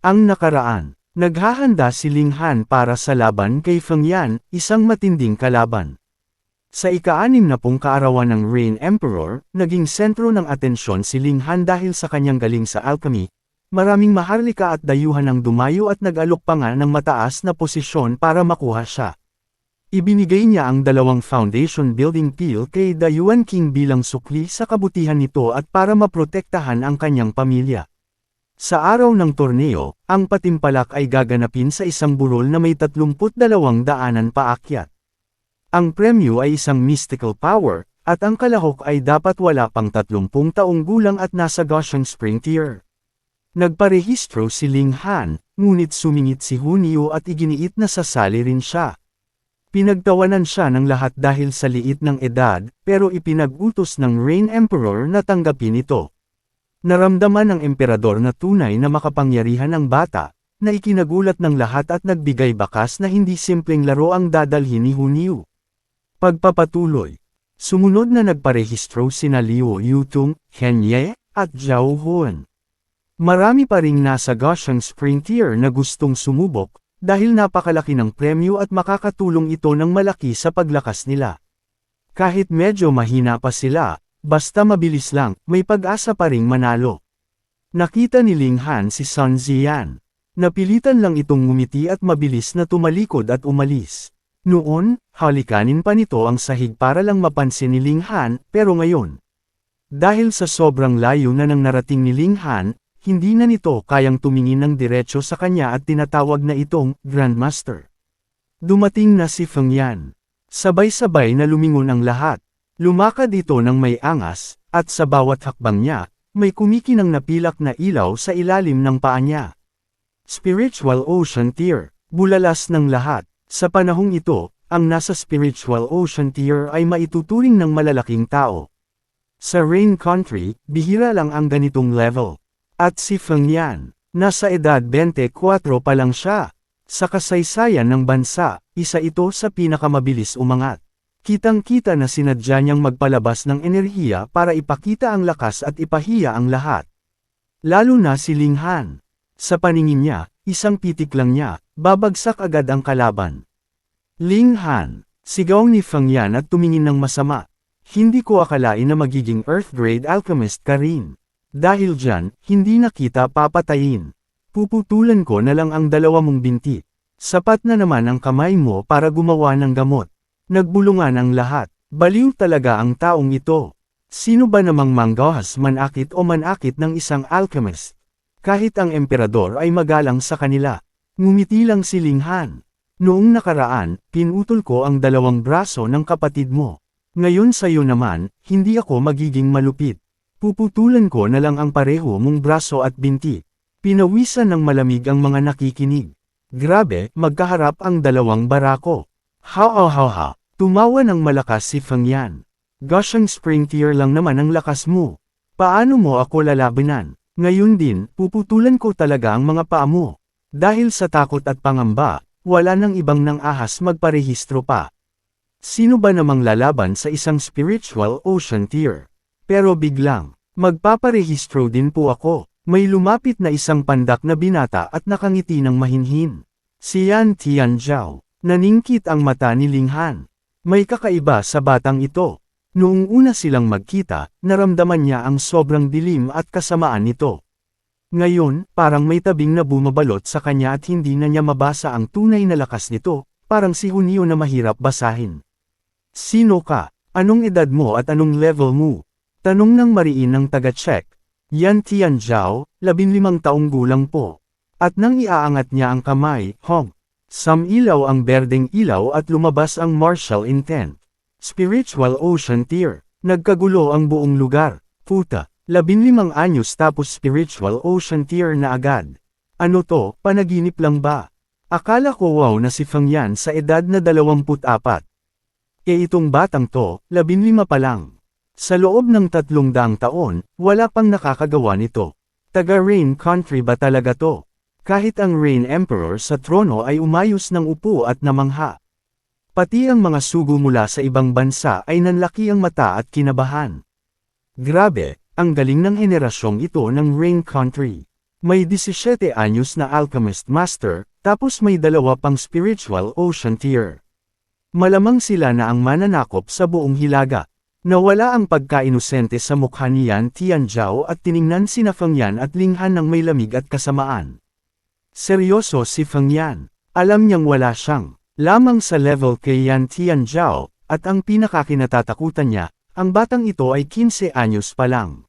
Ang nakaraan. Naghahanda si Ling Han para sa laban kay Feng Yan, isang matinding kalaban. Sa ika-60 kaarawan ng Rain Emperor, naging sentro ng atensyon si Ling Han dahil sa kanyang galing sa alchemy. Maraming maharlika at dayuhan ang dumayo at nag-alok pa nga ng mataas na posisyon para makuha siya. Ibinigay niya ang 2 foundation building peel kay the Yuan King bilang sukli sa kabutihan nito at para maprotektahan ang kanyang pamilya. Sa araw ng torneo, ang patimpalak ay gaganapin sa isang burol na may 32 daanan paakyat. Ang premyo ay isang mystical power, at ang kalahok ay dapat wala pang 30 taong gulang at nasa Goshen Spring tier. Nagparehistro si Ling Han, ngunit sumingit si Hunio at iginiit na sasali rin siya. Pinagtawanan siya ng lahat dahil sa liit ng edad, pero ipinag-utos ng Rain Emperor na tanggapin ito. Naramdaman ng emperador na tunay na makapangyarihan ang bata, na ikinagulat ng lahat at nagbigay bakas na hindi simpleng laro ang dadalhin ni Hunio. Pagpapatuloy. Sumunod na nagparehistro sina Liu Yutung, Hen Ye, at Zhao Huan. Marami pa ring nasa Goshen Spring tier na gustong sumubok, dahil napakalaki ng premyo at makakatulong ito ng malaki sa paglakas nila. Kahit medyo mahina pa sila, basta mabilis lang, may pag-asa pa ring manalo. Nakita ni Ling Han si Sun Ziyan. Napilitan lang itong ngumiti at mabilis na tumalikod at umalis. Noon, halikanin pa nito ang sahig para lang mapansin ni Ling Han, pero ngayon. Dahil sa sobrang layo na nang narating ni Ling Han, hindi na nito kayang tumingin ng diretso sa kanya at tinatawag na itong Grandmaster. Dumating na si Feng Yan. Sabay-sabay na lumingon ang lahat. Lumakad ito ng may angas, at sa bawat hakbang niya, may kumikinang napilak na ilaw sa ilalim ng paa niya. Spiritual Ocean Tier, bulalas ng lahat. Sa panahong ito, ang nasa Spiritual Ocean Tier ay maituturing ng malalaking tao. Sa Rain Country, bihira lang ang ganitong level. At si Feng Yan, nasa edad 24 pa lang siya. Sa kasaysayan ng bansa, isa ito sa pinakamabilis umangat. Kitang-kita na sinadya niyang magpalabas ng enerhiya para ipakita ang lakas at ipahiya ang lahat. Lalo na si Ling Han. Sa paningin niya, isang pitik lang niya, babagsak agad ang kalaban. Ling Han, sigaw ni Feng Yan at tumingin ng masama. Hindi ko akalain na magiging Earth-grade alchemist ka rin. Dahil dyan, hindi na kita papatayin. Puputulan ko na lang ang 2 mong binti. Sapat na naman ang kamay mo para gumawa ng gamot. Nagbulungan ang lahat. Baliw talaga ang taong ito. Sino ba namang manggahas manakit o manakit ng isang alchemist? Kahit ang emperador ay magalang sa kanila. Ngumiti lang si Ling Han. Noong nakaraan, pinutol ko ang 2 braso ng kapatid mo. Ngayon sa'yo naman, hindi ako magiging malupit. Puputulan ko na lang ang pareho mong braso at binti. Pinawisan ng malamig ang mga nakikinig. Grabe, magkaharap ang 2 barako. Ha. Tumawa ng malakas si Feng Yan. Goshen Spring tier lang naman ang lakas mo. Paano mo ako lalabanan? Ngayon din, puputulan ko talaga ang mga paa mo. Dahil sa takot at pangamba, wala nang ibang nang ahas magparehistro pa. Sino ba namang lalaban sa isang Spiritual Ocean tier? Pero biglang, magpaparehistro din po ako. May lumapit na isang pandak na binata at nakangiti ng mahinhin. Si Yan Tianzhao. Naningkit ang mata ni Ling Han. May kakaiba sa batang ito. Noong una silang magkita, naramdaman niya ang sobrang dilim at kasamaan nito. Ngayon, parang may tabing na bumabalot sa kanya at hindi na niya mabasa ang tunay na lakas nito, parang si Hunio na mahirap basahin. Sino ka? Anong edad mo at anong level mo? Tanong ng mariin ng taga-check. Yan Tianzhao, 15 taong gulang po. At nang iaangat niya ang kamay, Sumilaw ang berdeng ilaw at lumabas ang martial intent. Spiritual Ocean tier. Nagkagulo ang buong lugar. Puta, 15 anyos tapos Spiritual Ocean tier na agad. Ano to, panaginip lang ba? Akala ko wow na si Feng Yan sa edad na 24. Itong batang to, 15 pa lang. Sa loob ng 300 taon, wala pang nakakagawa nito. Taga Rain Country ba talaga to? Kahit ang Rain Emperor sa trono ay umayos ng upo at namangha. Pati ang mga sugo mula sa ibang bansa ay nanlaki ang mata at kinabahan. Grabe, ang galing ng henerasyong ito ng Rain Country. May 17 anyos na alchemist master, tapos may 2 pang spiritual ocean tier. Malamang sila na ang mananakop sa buong hilaga. Nawala ang pagka-inosente sa mukha ni Yan Tianzhao at tiningnan sina Feng Yan at Ling Han ng may lamig at kasamaan. Seryoso si Feng Yan. Alam niyang wala siyang lamang sa level kay Yan Tianzhao, at ang pinakakinatatakutan niya, ang batang ito ay 15 anyos pa lang.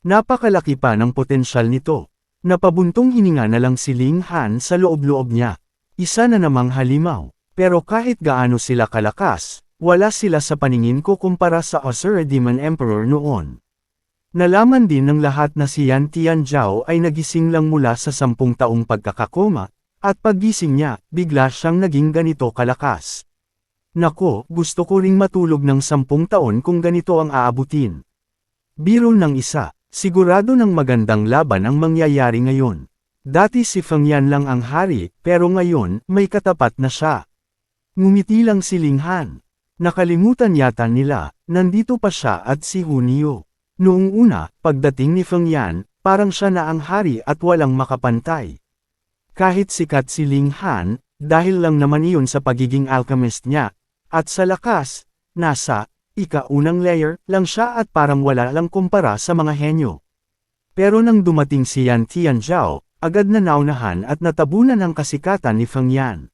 Napakalaki pa ng potensyal nito. Napabuntong hininga na lang si Ling Han sa loob-loob niya. Isa na namang halimaw. Pero kahit gaano sila kalakas, wala sila sa paningin ko kumpara sa Azure Demon Emperor noon. Nalaman din ng lahat na si Yan Tianzhao ay nagising lang mula sa 10 taong pagkakakoma, at paggising niya, bigla siyang naging ganito kalakas. Nako, gusto ko ring matulog ng 10 taon kung ganito ang aabutin. Biro ng isa, sigurado ng magandang laban ang mangyayari ngayon. Dati si Feng Yan lang ang hari, pero ngayon, may katapat na siya. Ngumiti lang si Ling Han. Nakalimutan yata nila, nandito pa siya at si Hunio. Noong una, pagdating ni Feng Yan, parang siya na ang hari at walang makapantay. Kahit sikat si Ling Han, dahil lang naman iyon sa pagiging alchemist niya, at sa lakas, nasa ika-unang layer lang siya at parang wala lang kumpara sa mga henyo. Pero nang dumating si Yan Tianzhao, agad na naunahan at natabunan ang kasikatan ni Feng Yan.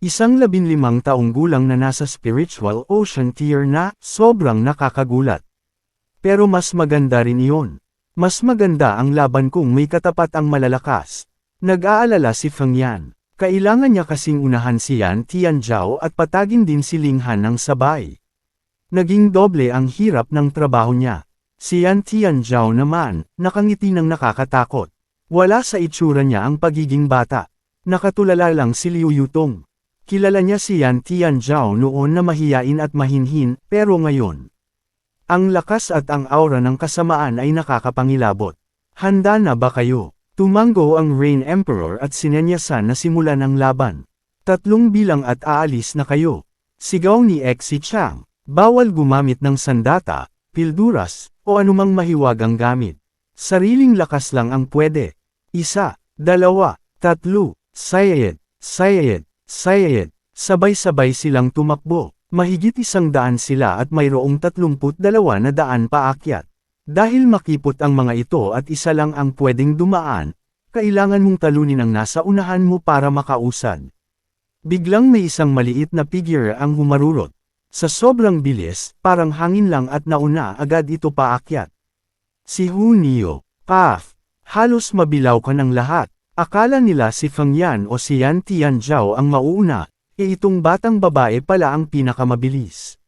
Isang 15 taong gulang na nasa spiritual ocean tier na, sobrang nakakagulat. Pero mas maganda rin iyon. Mas maganda ang laban kung may katapat ang malalakas. Nag-aalala si Feng Yan. Kailangan niya kasing unahan si Yan Tianzhao at patagin din si Ling Han ng sabay. Naging doble ang hirap ng trabaho niya. Si Yan Tianzhao naman, nakangiti ng nakakatakot. Wala sa itsura niya ang pagiging bata. Nakatulala lang si Liu Yutong. Kilala niya si Yan Tianzhao noon na mahiyain at mahinhin, pero ngayon, ang lakas at ang aura ng kasamaan ay nakakapangilabot. Handa na ba kayo? Tumango ang Rain Emperor at sinenyasan na simulan ang laban. 3 bilang at aalis na kayo. Sigaw ni Xi Chang. Bawal gumamit ng sandata, pilduras, o anumang mahiwagang gamit. Sariling lakas lang ang pwede. 1, 2, 3, sayayed, sayayed. Sayayed, sabay-sabay silang tumakbo, mahigit 100 sila at mayroong 32 na daan paakyat. Dahil makipot ang mga ito at isa lang ang pwedeng dumaan, kailangan mong talunin ang nasa unahan mo para makausad. Biglang may isang maliit na figure ang humarurot. Sa sobrang bilis, parang hangin lang at nauna agad ito paakyat. Si Hunio, Paf, halos mabilaw ka ng lahat. Akala nila si Feng Yan o si Yan Tianzhao ang mauuna, itong batang babae pala ang pinakamabilis.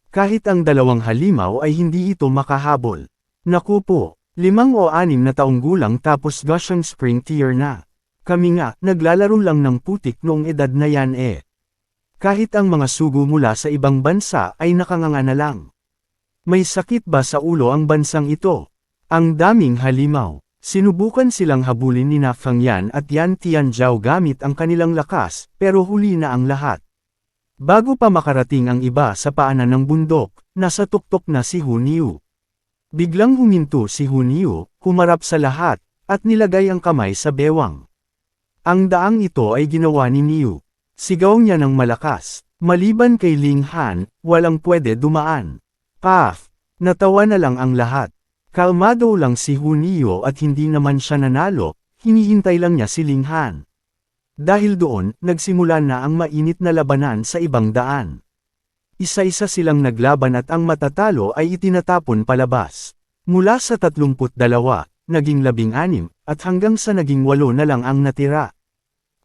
Kahit ang 2 halimaw ay hindi ito makahabol. Naku po, 5 o 6 na taong gulang tapos Gushing Spring tier na. Kami nga, naglalaro lang ng putik noong edad na yan eh. Kahit ang mga sugo mula sa ibang bansa ay nakanganga na lang. May sakit ba sa ulo ang bansang ito? Ang daming halimaw. Sinubukan silang habulin ni Feng Yan at Yan Tianzhao gamit ang kanilang lakas, pero huli na ang lahat. Bago pa makarating ang iba sa paanan ng bundok, nasa tuktok na si Hunio. Biglang huminto si Hunio, humarap sa lahat, at nilagay ang kamay sa bewang. Ang daang ito ay ginawa ni Niu. Sigaw niya ng malakas, maliban kay Ling Han, walang pwede dumaan. Paf! Natawa na lang ang lahat. Kalmado lang si Hunio at hindi naman siya nanalo, hinihintay lang niya si Ling Han. Dahil doon, nagsimula na ang mainit na labanan sa ibang daan. Isa-isa silang naglaban at ang matatalo ay itinatapon palabas. Mula sa 32, naging 16, at hanggang sa naging 8 na lang ang natira.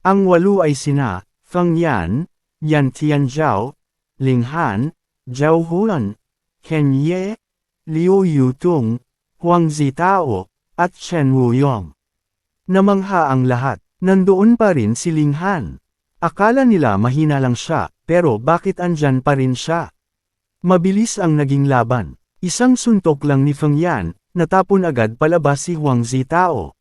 Ang 8 ay sina, Feng Yan, Yan Tianzhao, Ling Han, Zhao Huan, Ken Ye, Liu Yutong, Huang Zitao, at Chen Wuyong. Namangha ang lahat, nandoon pa rin si Ling Han. Akala nila mahina lang siya, pero bakit andyan pa rin siya? Mabilis ang naging laban. Isang suntok lang ni Feng Yan, natapon agad palabas si Huang Zitao.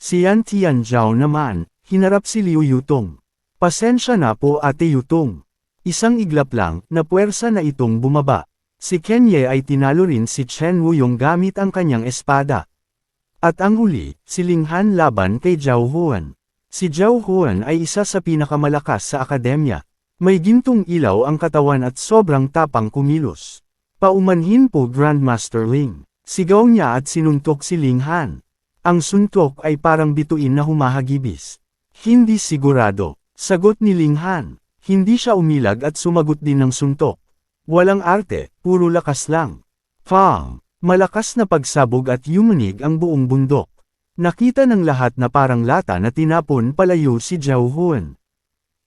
Si Yan Tianzhao naman, hinarap si Liu Yutong. Pasensya na po Ate Yutong. Isang iglap lang, na puwersa na itong bumaba. Si Ken Ye ay tinalo rin si Chen Wuyong gamit ang kanyang espada. At ang huli, si Ling Han laban kay Zhao Huan. Si Zhao Huan ay isa sa pinakamalakas sa akademya. May gintong ilaw ang katawan at sobrang tapang kumilos. Paumanhin po Grandmaster Ling. Sigaw niya at sinuntok si Ling Han. Ang suntok ay parang bituin na humahagibis. Hindi sigurado. Sagot ni Ling Han. Hindi siya umilag at sumagot din ng suntok. Walang arte, puro lakas lang. Pang! Malakas na pagsabog at yumanig ang buong bundok. Nakita ng lahat na parang lata na tinapon palayo si Zhao Huan.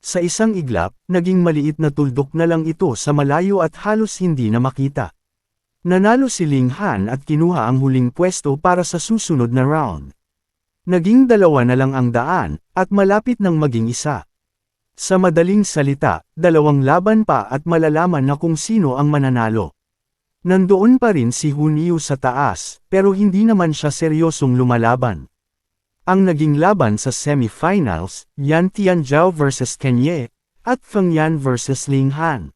Sa isang iglap, naging maliit na tuldok na lang ito sa malayo at halos hindi na makita. Nanalo si Ling Han at kinuha ang huling pwesto para sa susunod na round. Naging 2 na lang ang daan, at malapit nang maging 1. Sa madaling salita, 2 laban pa at malalaman na kung sino ang mananalo. Nandoon pa rin si Hun Yu sa taas, pero hindi naman siya seryosong lumalaban. Ang naging laban sa semifinals, Yan Tianzhao vs Ken Ye, at Feng Yan vs Ling Han.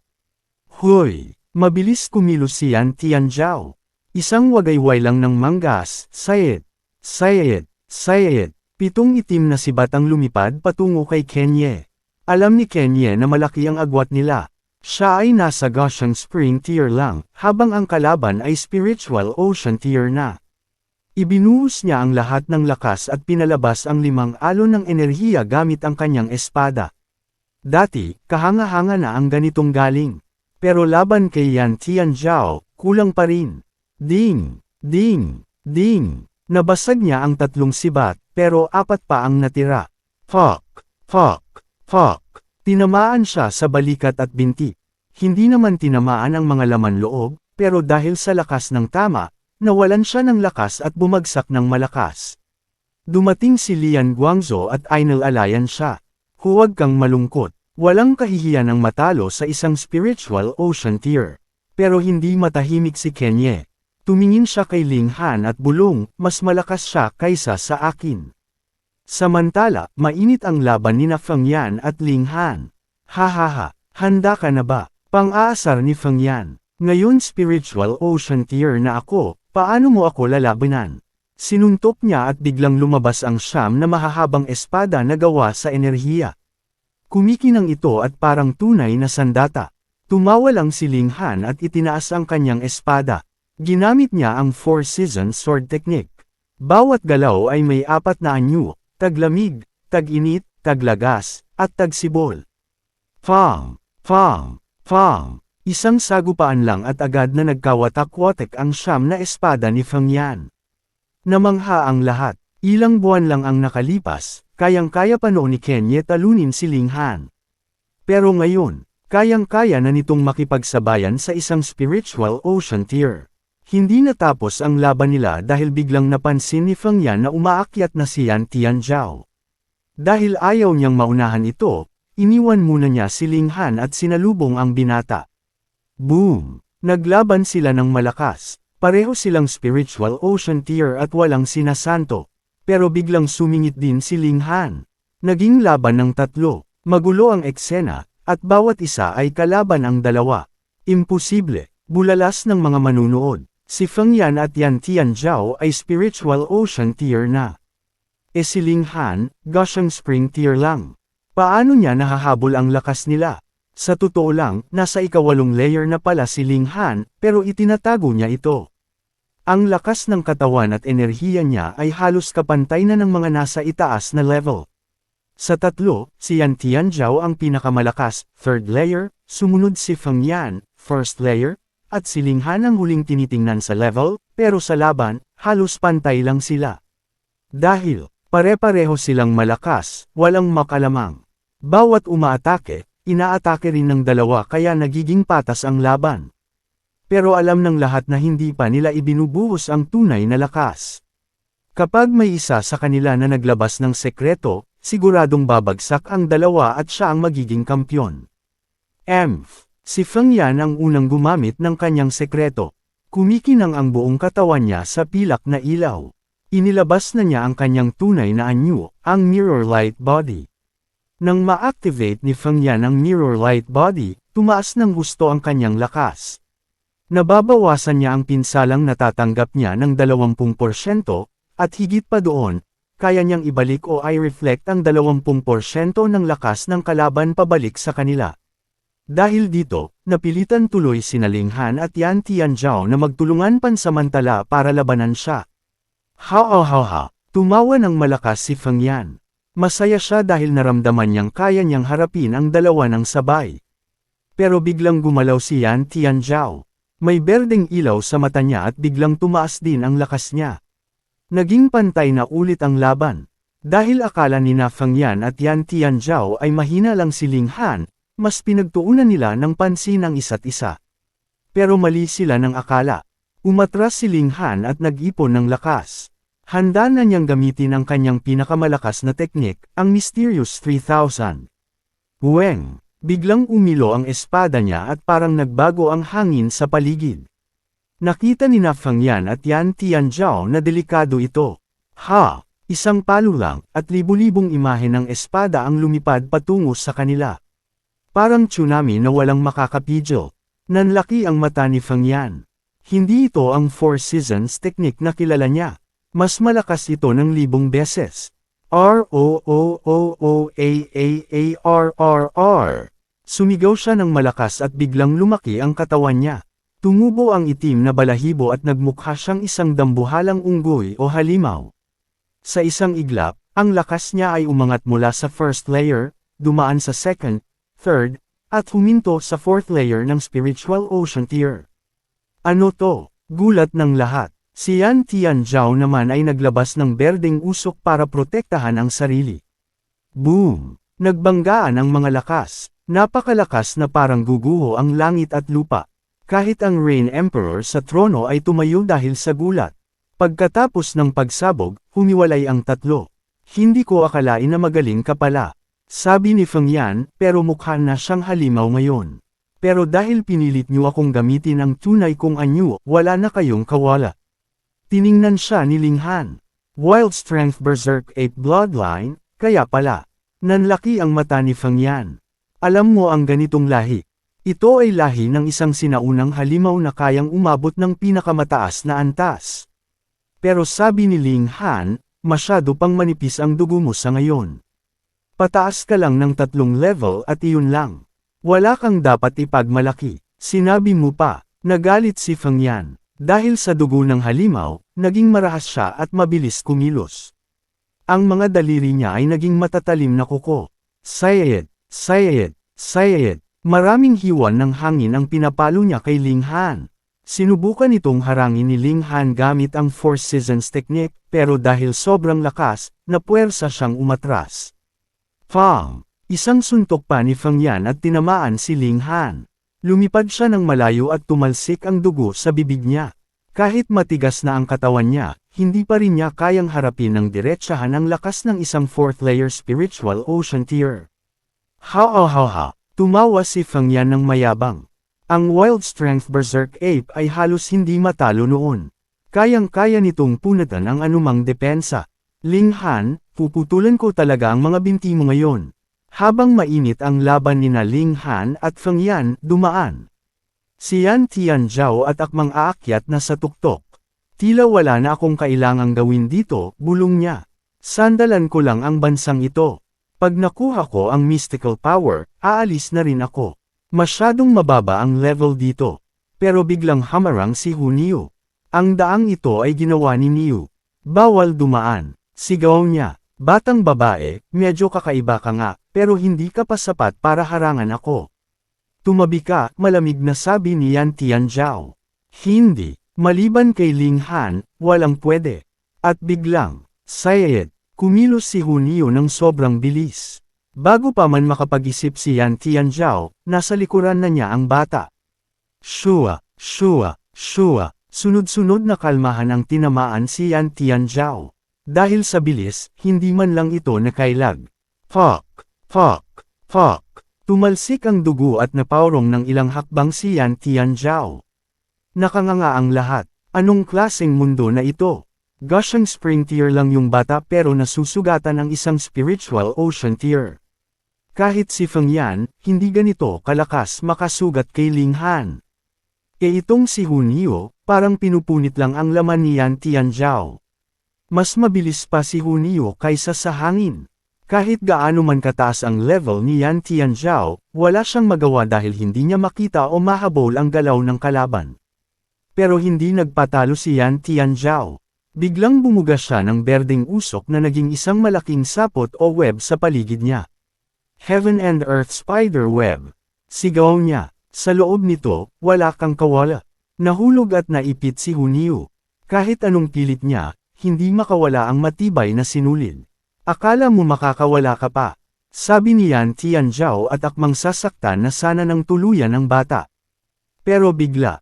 Hoy! Mabilis kumilos si Yan Tianzhao. Isang wagayway lang ng manggas, sayed, sayed, sayed. 7 itim na sibat ang lumipad patungo kay Ken Ye. Alam ni Ken Ye na malaki ang agwat nila. Siya ay nasa Goshen Spring tier lang, habang ang kalaban ay Spiritual Ocean tier na. Ibinuhos niya ang lahat ng lakas at pinalabas ang 5 alon ng enerhiya gamit ang kanyang espada. Dati, kahanga-hanga na ang ganitong galing. Pero laban kay Yan Tianzhao, kulang pa rin. Ding! Ding! Ding! Nabasag niya ang 3 sibat, pero 4 pa ang natira. Fuck! Fuck! Fuck! Tinamaan siya sa balikat at binti. Hindi naman tinamaan ang mga laman loob, pero dahil sa lakas ng tama, nawalan siya ng lakas at bumagsak ng malakas. Dumating si Lian Guangzhou at inilalayan siya. Huwag kang malungkot. Walang kahihiyan ang matalo sa isang Spiritual Ocean tier. Pero hindi matahimik si Ken Ye. Tumingin siya kay Ling Han at bulong, mas malakas siya kaysa sa akin. Samantala, mainit ang laban ni Feng Yan at Ling Han. Hahaha, handa ka na ba? Pang-aasar ni Feng Yan. Ngayon Spiritual Ocean tier na ako, paano mo ako lalabanan? Sinuntok niya at biglang lumabas ang siyam na mahahabang espada na gawa sa enerhiya. Kumikinang ito at parang tunay na sandata. Tumawa lang si Ling Han at itinaas ang kanyang espada. Ginamit niya ang 4 Season Sword Technique. Bawat galaw ay may 4 na anyo, taglamig, tag-init, taglagas, at tagsibol. Fang! Fang! Fang! Isang sagupaan lang at agad na nagkawatak-watek ang siyam na espada ni Feng Yan. Namangha ang lahat. Ilang buwan lang ang nakalipas, kayang-kaya pa noon ni Ken Ye talunin si Ling Han. Pero ngayon, kayang-kaya na nitong makipagsabayan sa isang Spiritual Ocean tier. Hindi natapos ang laban nila dahil biglang napansin ni Feng Yan na umaakyat na si Yan Tianzhao. Dahil ayaw niyang maunahan ito, iniwan muna niya si Ling Han at sinalubong ang binata. Boom! Naglaban sila ng malakas. Pareho silang Spiritual Ocean tier at walang sinasanto. Pero biglang sumingit din si Ling Han. Naging laban ng 3. Magulo ang eksena, at bawat isa ay kalaban ang 2. Imposible, bulalas ng mga manunood. Si Feng Yan at Yan Tianzhao ay Spiritual Ocean tier na. Si Ling Han, Goshen Spring tier lang. Paano niya nahahabol ang lakas nila? Sa totoo lang, nasa ika-8 layer na pala si Ling Han, pero itinatago niya ito. Ang lakas ng katawan at enerhiya niya ay halos kapantay na ng mga nasa itaas na level. Sa 3, si Yan Tianzhao ang pinakamalakas, 3rd layer, sumunod si Feng Yan, 1st layer, at si Ling Han ang huling tinitingnan sa level, pero sa laban, halos pantay lang sila. Dahil, pare-pareho silang malakas, walang makalamang. Bawat umaatake, inaatake rin ng 2 kaya nagiging patas ang laban. Pero alam ng lahat na hindi pa nila ibinubuhos ang tunay na lakas. Kapag may isa sa kanila na naglabas ng sekreto, siguradong babagsak ang 2 at siya ang magiging kampyon. Si Feng Yan ang unang gumamit ng kanyang sekreto. Kumikinang ang buong katawan niya sa pilak na ilaw. Inilabas na niya ang kanyang tunay na anyo, ang Mirror Light Body. Nang ma-activate ni Feng Yan ang Mirror Light Body, tumaas ng husto ang kanyang lakas. Nababawasan niya ang pinsalang natatanggap niya ng 20%, At higit pa doon, kaya niyang ibalik o i-reflect ang 20% ng lakas ng kalaban pabalik sa kanila. Dahil dito, napilitan tuloy sina Ling Han at Yan Tianzhao na magtulungan pansamantala para labanan siya. Ha, tumawa ng malakas si Feng Yan. Masaya siya dahil naramdaman niyang kaya niyang harapin ang dalawa ng sabay. Pero biglang gumalaw si Yan Tianzhao. May berdeng ilaw sa mata niya at biglang tumaas din ang lakas niya. Naging pantay na ulit ang laban. Dahil akala ni na Feng Yan at Yan Tianzhao ay mahina lang si Ling Han, mas pinagtuunan nila ng pansin ang isa't isa. Pero mali sila ng akala. Umatras si Ling Han at nag-ipon ng lakas. Handa na niyang gamitin ang kanyang pinakamalakas na teknik, ang Mysterious 3000. Weng! Biglang umilo ang espada niya at parang nagbago ang hangin sa paligid. Nakita ni na Feng Yan at Yan Tianzhao na delikado ito. Ha! Isang palo lang, at libu-libong imahe ng espada ang lumipad patungo sa kanila. Parang tsunami na walang makakapidyo. Nanlaki ang mata ni Feng Yan. Hindi ito ang Four Seasons technique na kilala niya. Mas malakas ito ng 1,000 beses. R-O-O-O-O-A-A-A-R-R-R. Sumigaw siya ng malakas at biglang lumaki ang katawan niya. Tumubo ang itim na balahibo at nagmukha siyang isang dambuhalang unggoy o halimaw. Sa isang iglap, ang lakas niya ay umangat mula sa first layer, dumaan sa second, third, at huminto sa fourth layer ng spiritual ocean tier. Ano to? Gulat ng lahat. Si Yan Tianzhao naman ay naglabas ng berdeng usok para protektahan ang sarili. Boom! Nagbanggaan ang mga lakas. Napakalakas na parang guguho ang langit at lupa. Kahit ang Rain Emperor sa trono ay tumayo dahil sa gulat. Pagkatapos ng pagsabog, humiwalay ang tatlo. Hindi ko akalain na magaling ka pala. Sabi ni Feng Yan, pero mukha na siyang halimaw ngayon. Pero dahil pinilit niyo akong gamitin ang tunay kong anyo, wala na kayong kawala. Tiningnan siya ni Ling Han. Wild Strength Berserk 8 Bloodline, kaya pala. Nanlaki ang mata ni Feng Yan. Alam mo ang ganitong lahi. Ito ay lahi ng isang sinaunang halimaw na kayang umabot ng pinakamataas na antas. Pero sabi ni Ling Han, masyado pang manipis ang dugo mo sa ngayon. Pataas ka lang ng 3 level at iyon lang. Wala kang dapat ipagmalaki. Sinabi mo pa, nagalit si Feng Yan. Dahil sa dugo ng halimaw, naging marahas siya at mabilis kumilos. Ang mga daliri niya ay naging matatalim na kuko. Sayed, sayed, sayed. Maraming hiwan ng hangin ang pinapalo niya kay Ling Han. Sinubukan itong harangin ni Ling Han gamit ang Four Seasons technique, pero dahil sobrang lakas, napuwersa siyang umatras. Fang! Isang suntok pa ni Feng Yan at tinamaan si Ling Han. Lumipad siya ng malayo at tumalsik ang dugo sa bibig niya. Kahit matigas na ang katawan niya, hindi pa rin niya kayang harapin ng diretsahan ang lakas ng isang fourth layer spiritual ocean tier. Ha! Tumawa si Feng Yan ng mayabang. Ang Wild Strength Berserk Ape ay halos hindi matalo noon. Kayang-kaya nitong punatan ang anumang depensa. Ling Han, puputulan ko talaga ang mga binti mo ngayon. Habang mainit ang laban nina Ling Han at Feng Yan, dumaan. Si Yan Tianzhao at akmang aakyat na sa tuktok. Tila wala na akong kailangang gawin dito, bulong niya. Sandalan ko lang ang bansang ito. Pag nakuha ko ang mystical power, aalis na rin ako. Masyadong mababa ang level dito. Pero biglang hamarang si Hu Niu. Ang daang ito ay ginawa ni Niu. Bawal dumaan. Sigaw niya. Batang babae, medyo kakaiba ka nga, pero hindi ka pa sapat para harangan ako. Tumabi ka, malamig na sabi ni Yan Tianzhao. Hindi, maliban kay Ling Han, walang pwede. At biglang, sayed, kumilos si Hu Niu ng sobrang bilis. Bago pa man makapag-isip si Yan Tianzhao, nasa likuran na niya ang bata. Shua, sunod-sunod na kalmahan ang tinamaan si Yan Tianzhao. Dahil sa bilis, hindi man lang ito nakailag. Fuck! Tumalsik ang dugo at napaurong ng ilang hakbang si Yan Tianzhao. Nakanganga ang lahat. Anong klaseng mundo na ito? Gushing spring tier lang yung bata pero nasusugatan ng isang spiritual ocean tier. Kahit si Feng Yan, hindi ganito kalakas makasugat kay Ling Han. Itong si Hu Niu, parang pinupunit lang ang laman ni Yan Tianzhao. Mas mabilis pa si Hunio kaysa sa hangin. Kahit gaano man kataas ang level ni Yan Tianzhao, wala siyang magawa dahil hindi niya makita o mahabol ang galaw ng kalaban. Pero hindi nagpatalo si Yan Tianzhao. Biglang bumuga siya ng berdeng usok na naging isang malaking sapot o web sa paligid niya. Heaven and Earth Spider Web. Sigaw niya. Sa loob nito, wala kang kawala. Nahulog at naipit si Hunio. Kahit anong pilit niya, hindi makawala ang matibay na sinulid. Akala mo makakawala ka pa. Sabi ni Yan Tianzhao at akmang sasaktan na sana ng tuluyan ng bata. Pero bigla,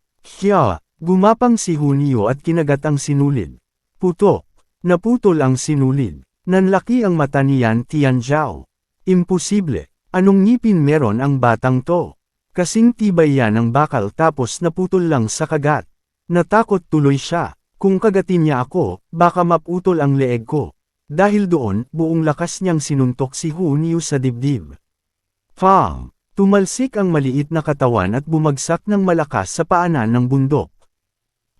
gumapang si Hunio at kinagat ang sinulid. Putok. Naputol ang sinulid. Nanlaki ang mata ni Yan Tianzhao. Imposible. Anong ngipin meron ang batang to? Kasing tibay yan ng bakal tapos naputol lang sa kagat. Natakot tuloy siya. Kung kagatin niya ako, baka maputol ang leeg ko. Dahil doon, buong lakas niyang sinuntok si Hunio sa dibdib. Pang! Tumalsik ang maliit na katawan at bumagsak ng malakas sa paanan ng bundok.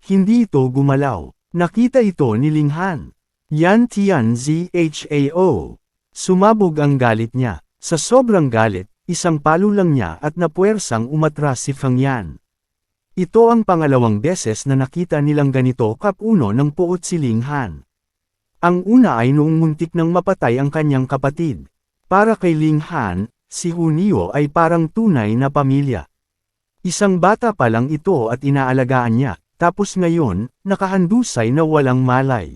Hindi ito gumalaw. Nakita ito ni Ling Han. Yan Tianzhao. Sumabog ang galit niya. Sa sobrang galit, isang palo lang niya at napuwersang umatras si Feng Yan. Ito ang pangalawang beses na nakita nilang ganito kapuno ng puot si Ling Han. Ang una ay noong muntik nang mapatay ang kanyang kapatid. Para kay Ling Han, si Hunio ay parang tunay na pamilya. Isang bata pa lang ito at inaalagaan niya, tapos ngayon, nakahandusay na walang malay.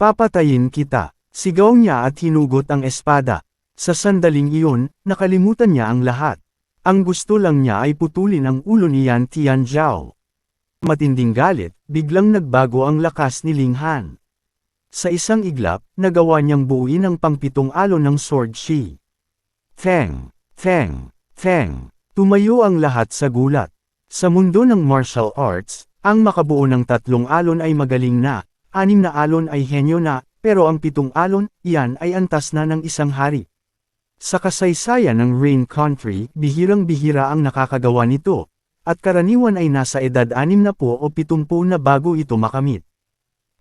Papatayin kita, sigaw niya at hinugot ang espada. Sa sandaling iyon, nakalimutan niya ang lahat. Ang gusto lang niya ay putulin ang ulo ni Yan Tianzhao. Matinding galit, biglang nagbago ang lakas ni Ling Han. Sa isang iglap, nagawa niyang buuin ang pangpitong alon ng sword shi. Feng! Feng! Feng! Tumayo ang lahat sa gulat. Sa mundo ng martial arts, ang makabuo ng tatlong alon ay magaling na, 6 na alon ay henyo na, pero ang 7 alon, iyan ay antas na ng isang hari. Sa kasaysayan ng Rain Country, bihirang-bihira ang nakakagawa nito, at karaniwan ay nasa edad 60 o 70 na bago ito makamit.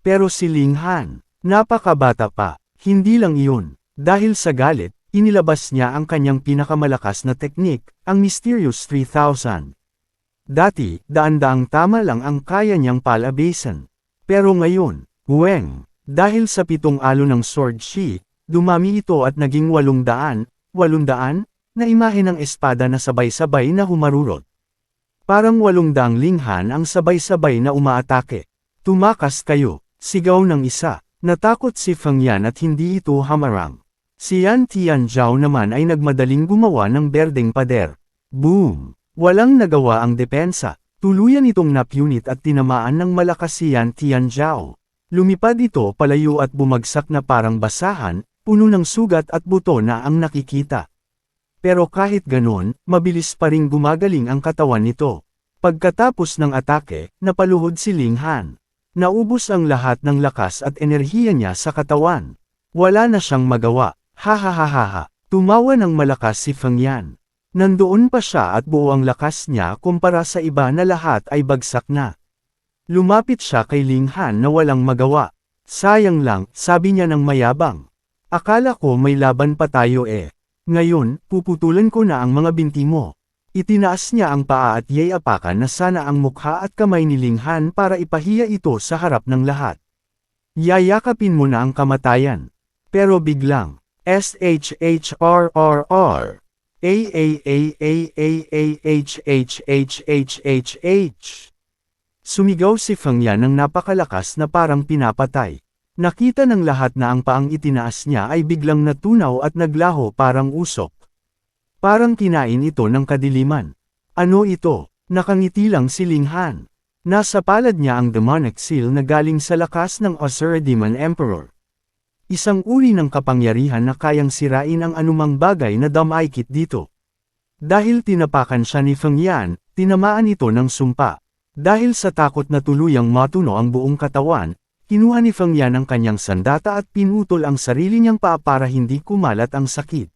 Pero si Ling Han, napakabata pa, hindi lang iyon. Dahil sa galit, inilabas niya ang kanyang pinakamalakas na teknik, ang Mysterious 3000. Dati, daan-daang tama lang ang kaya niyang palabasan. Pero ngayon, dahil sa 7 alon ng sword shi, dumami ito at naging 800 na imahe ng espada na sabay-sabay na humarurot. Parang 800 Ling Han ang sabay-sabay na umaatake. Tumakas kayo. Sigaw ng isa. Natakot si Feng Yan at hindi ito hamarang. Si Yan Tianzhao naman ay nagmadaling gumawa ng berdeng pader. Boom! Walang nagawa ang depensa. Tuluyan itong napunit at tinamaan ng malakas si Yan Tianzhao. Lumipad ito palayo at bumagsak na parang basahan, puno ng sugat at buto na ang nakikita. Pero kahit ganon, mabilis pa ring gumagaling ang katawan nito. Pagkatapos ng atake, napaluhod si Ling Han. Naubos ang lahat ng lakas at enerhiya niya sa katawan. Wala na siyang magawa. Ha. Tumawa ng malakas si Feng Yan. Nandoon pa siya at buo ang lakas niya kumpara sa iba na lahat ay bagsak na. Lumapit siya kay Ling Han na walang magawa. Sayang lang, sabi niya ng mayabang. Akala ko may laban pa tayo eh. Ngayon, puputulan ko na ang mga binti mo. Itinaas niya ang paa at yayapakan na sana ang mukha at kamay ni Ling Han para ipahiya ito sa harap ng lahat. Yayakapin mo na ang kamatayan. Pero biglang, SHHRRR. AAAAAHHHHH. Sumigaw si Feng Yan ng napakalakas na parang pinapatay. Nakita ng lahat na ang paang itinaas niya ay biglang natunaw at naglaho parang usok. Parang kinain ito ng kadiliman. Ano ito? Nakangiti lang si Ling Han. Nasa palad niya ang demonic seal na galing sa lakas ng Asura Demon Emperor. Isang uri ng kapangyarihan na kayang sirain ang anumang bagay na damaykit dito. Dahil tinapakan siya ni Feng Yan, tinamaan ito ng sumpa. Dahil sa takot na tuluyang matuno ang buong katawan, kinuha ni Feng Yan ang kanyang sandata at pinutol ang sarili niyang paa para hindi kumalat ang sakit.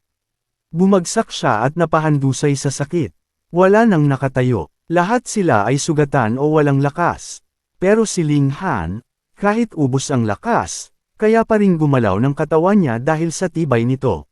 Bumagsak siya at napahandusay sa sakit. Wala nang nakatayo. Lahat sila ay sugatan o walang lakas. Pero si Ling Han, kahit ubos ang lakas, kaya pa ring gumalaw ng katawan niya dahil sa tibay nito.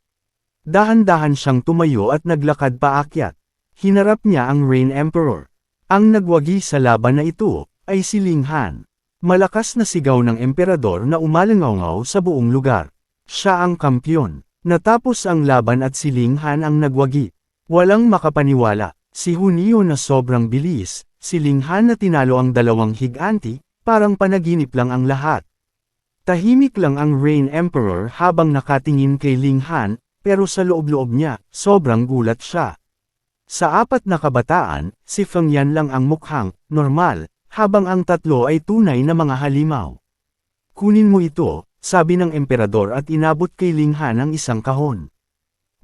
Dahan-dahan siyang tumayo at naglakad paakyat. Hinarap niya ang Rain Emperor. Ang nagwagi sa laban na ito, ay si Ling Han. Malakas na sigaw ng emperador na umalangaw sa buong lugar. Siya ang kampyon. Natapos ang laban at si Ling Han ang nagwagi. Walang makapaniwala. Si Hunio na sobrang bilis, si Ling Han na tinalo ang dalawang higanti, parang panaginip lang ang lahat. Tahimik lang ang Rain Emperor habang nakatingin kay Ling Han, pero sa loob-loob niya, sobrang gulat siya. Sa apat na kabataan, si Feng Yan lang ang mukhang normal, habang ang tatlo ay tunay na mga halimaw. Kunin mo ito, sabi ng emperador at inabot kay Ling Han ang isang kahon.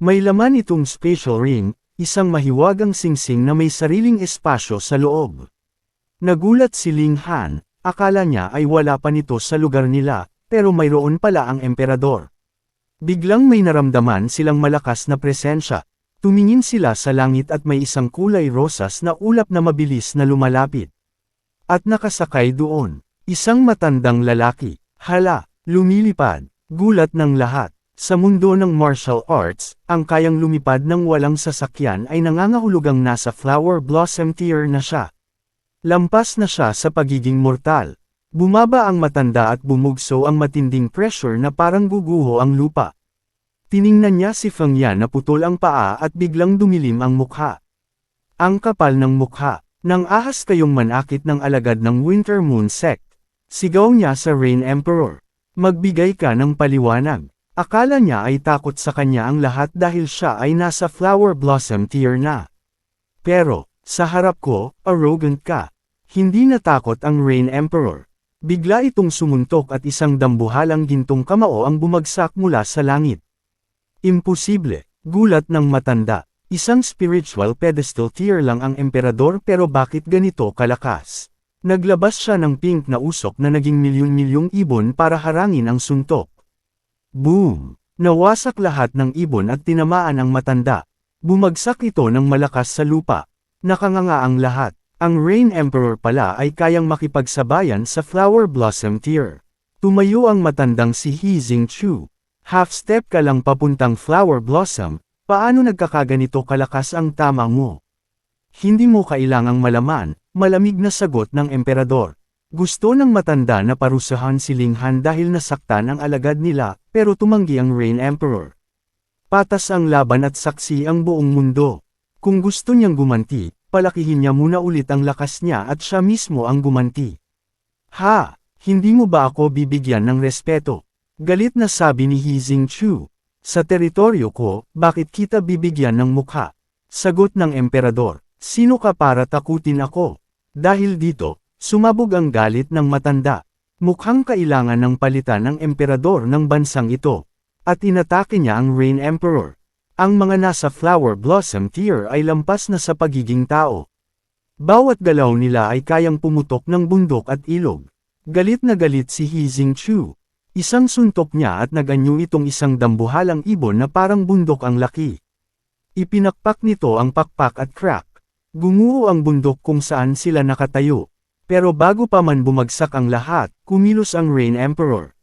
May laman itong special ring, isang mahiwagang singsing na may sariling espasyo sa loob. Nagulat si Ling Han, akala niya ay wala pa nito sa lugar nila, pero mayroon pala ang emperador. Biglang may naramdaman silang malakas na presensya. Tumingin sila sa langit at may isang kulay rosas na ulap na mabilis na lumalapit. At nakasakay doon, isang matandang lalaki. Hala, lumilipad. Gulat ng lahat. Sa mundo ng martial arts, ang kayang lumipad ng walang sasakyan ay nangangahulugang nasa flower blossom tier na siya. Lampas na siya sa pagiging mortal. Bumaba ang matanda at bumugso ang matinding pressure na parang guguho ang lupa. Tiningnan niya si Feng Yan na putol ang paa at biglang dumilim ang mukha. Ang kapal ng mukha, nang ahas kayong manakit ng alagad ng Winter Moon Sect. Sigaw niya sa Rain Emperor. Magbigay ka ng paliwanag. Akala niya ay takot sa kanya ang lahat dahil siya ay nasa flower blossom tier na. Pero, sa harap ko, arrogant ka. Hindi natakot ang Rain Emperor. Bigla itong sumuntok at isang dambuhalang gintong kamao ang bumagsak mula sa langit. Imposible, gulat ng matanda. Isang spiritual pedestal tier lang ang emperador pero bakit ganito kalakas? Naglabas siya ng pink na usok na naging milyon-milyong ibon para harangin ang suntok. Boom! Nawasak lahat ng ibon at tinamaan ang matanda. Bumagsak ito ng malakas sa lupa. Nakanganga ang lahat. Ang Rain Emperor pala ay kayang makipagsabayan sa Flower Blossom tier. Tumayo ang matandang si He Xingqiu. Half step ka lang papuntang Flower Blossom, paano nagkakaganito kalakas ang tama mo? Hindi mo kailangang malaman, malamig na sagot ng emperador. Gusto ng matanda na parusahan si Ling Han dahil nasaktan ang alagad nila, pero tumanggi ang Rain Emperor. Patas ang laban at saksi ang buong mundo. Kung gusto niyang gumanti, palakihin niya muna ulit ang lakas niya at siya mismo ang gumanti. Ha! Hindi mo ba ako bibigyan ng respeto? Galit na sabi ni He Xingqiu. Sa teritoryo ko, bakit kita bibigyan ng mukha? Sagot ng emperador, sino ka para takutin ako? Dahil dito, sumabog ang galit ng matanda. Mukhang kailangan ng palitan ng emperador ng bansang ito. At inatake niya ang Rain Emperor. Ang mga nasa Flower Blossom tier ay lampas na sa pagiging tao. Bawat galaw nila ay kayang pumutok ng bundok at ilog. Galit na galit si He Xingqiu. Isang suntok niya at naganyo itong isang dambuhalang ibon na parang bundok ang laki. Ipinakpak nito ang pakpak at crack. Gumuho ang bundok kung saan sila nakatayo. Pero bago pa man bumagsak ang lahat, kumilos ang Rain Emperor.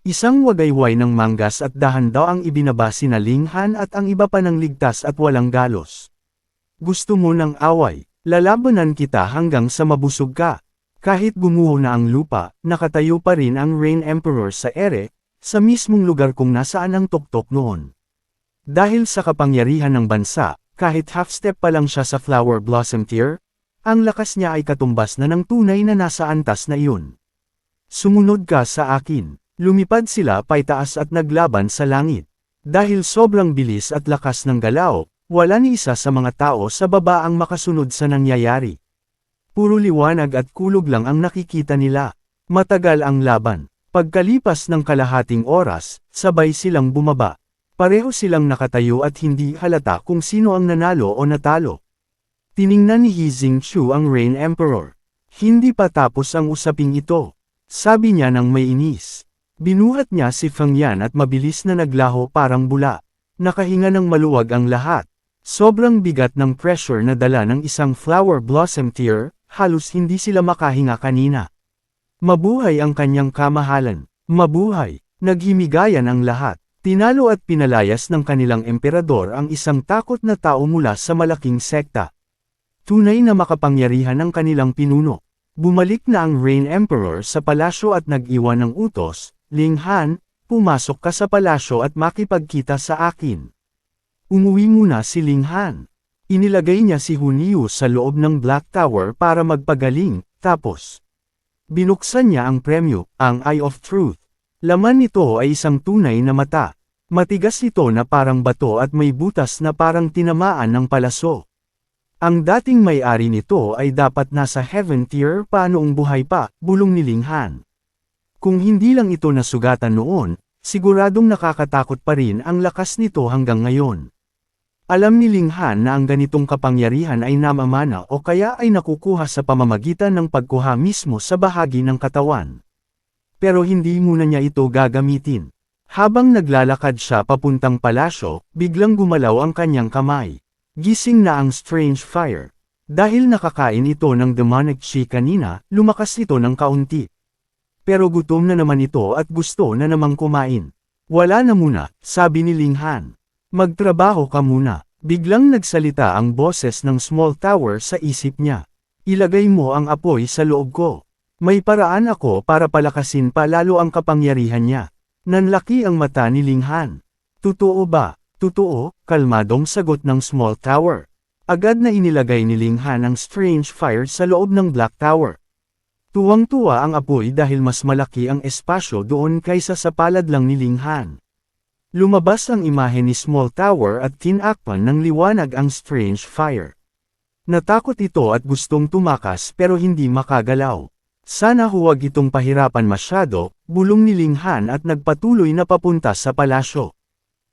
Isang wagayway ng manggas at dahan daw ang ibinaba sina Ling Han at ang iba pa ng ligtas at walang galos. Gusto mo ng away, lalabanan kita hanggang sa mabusog ka. Kahit gumuho na ang lupa, nakatayo pa rin ang Rain Emperor sa ere, sa mismong lugar kung nasaan ang tuktok noon. Dahil sa kapangyarihan ng bansa, kahit half step pa lang siya sa Flower Blossom tier, ang lakas niya ay katumbas na ng tunay na nasa antas na iyon. Sumunod ka sa akin. Lumipad sila paitaas at naglaban sa langit. Dahil sobrang bilis at lakas ng galaw, wala ni isa sa mga tao sa baba ang makasunod sa nangyayari. Puro liwanag at kulog lang ang nakikita nila. Matagal ang laban. Pagkalipas ng kalahating oras, sabay silang bumaba. Pareho silang nakatayo at hindi halata kung sino ang nanalo o natalo. Tiningnan ni He Xingqiu ang Rain Emperor. Hindi pa tapos ang usaping ito. Sabi niya nang may inis. Binuhat niya si Feng Yan at mabilis na naglaho parang bula. Nakahinga ng maluwag ang lahat. Sobrang bigat ng pressure na dala ng isang Flower Blossom tier, halos hindi sila makahinga kanina. Mabuhay ang kanyang kamahalan. Mabuhay! Naghimigayan ang lahat. Tinalo at pinalayas ng kanilang emperador ang isang takot na tao mula sa malaking sekta. Tunay na makapangyarihan ng kanilang pinuno. Bumalik na ang Rain Emperor sa palasyo at nag-iwan ng utos, Ling Han, pumasok ka sa palasyo at makipagkita sa akin. Umuwi muna si Ling Han. Inilagay niya si Hun Yu sa loob ng Black Tower para magpagaling, tapos binuksan niya ang premyo, ang Eye of Truth. Laman nito ay isang tunay na mata. Matigas ito na parang bato at may butas na parang tinamaan ng palaso. Ang dating may-ari nito ay dapat nasa heaven tier pa noong buhay pa, bulong ni Ling Han. Kung hindi lang ito nasugatan noon, siguradong nakakatakot pa rin ang lakas nito hanggang ngayon. Alam ni Ling Han na ang ganitong kapangyarihan ay namamana o kaya ay nakukuha sa pamamagitan ng pagkuha mismo sa bahagi ng katawan. Pero hindi muna niya ito gagamitin. Habang naglalakad siya papuntang palasyo, biglang gumalaw ang kanyang kamay. Gising na ang strange fire. Dahil nakakain ito ng demonic chi kanina, lumakas ito ng kaunti. Pero gutom na naman ito at gusto na namang kumain. Wala na muna, sabi ni Ling Han. Magtrabaho ka muna. Biglang nagsalita ang boses ng small tower sa isip niya. Ilagay mo ang apoy sa loob ko. May paraan ako para palakasin pa lalo ang kapangyarihan niya. Nanlaki ang mata ni Ling Han. Totoo ba? Totoo, kalmadong sagot ng small tower. Agad na inilagay ni Ling Han ang strange fire sa loob ng Black Tower. Tuwang-tuwa ang apoy dahil mas malaki ang espasyo doon kaysa sa palad lang ni Ling Han. Lumabas ang imahe ni Small Tower at tinakpan ng liwanag ang strange fire. Natakot ito at gustong tumakas pero hindi makagalaw. Sana huwag itong pahirapan masyado, bulong ni Ling Han at nagpatuloy na papunta sa palasyo.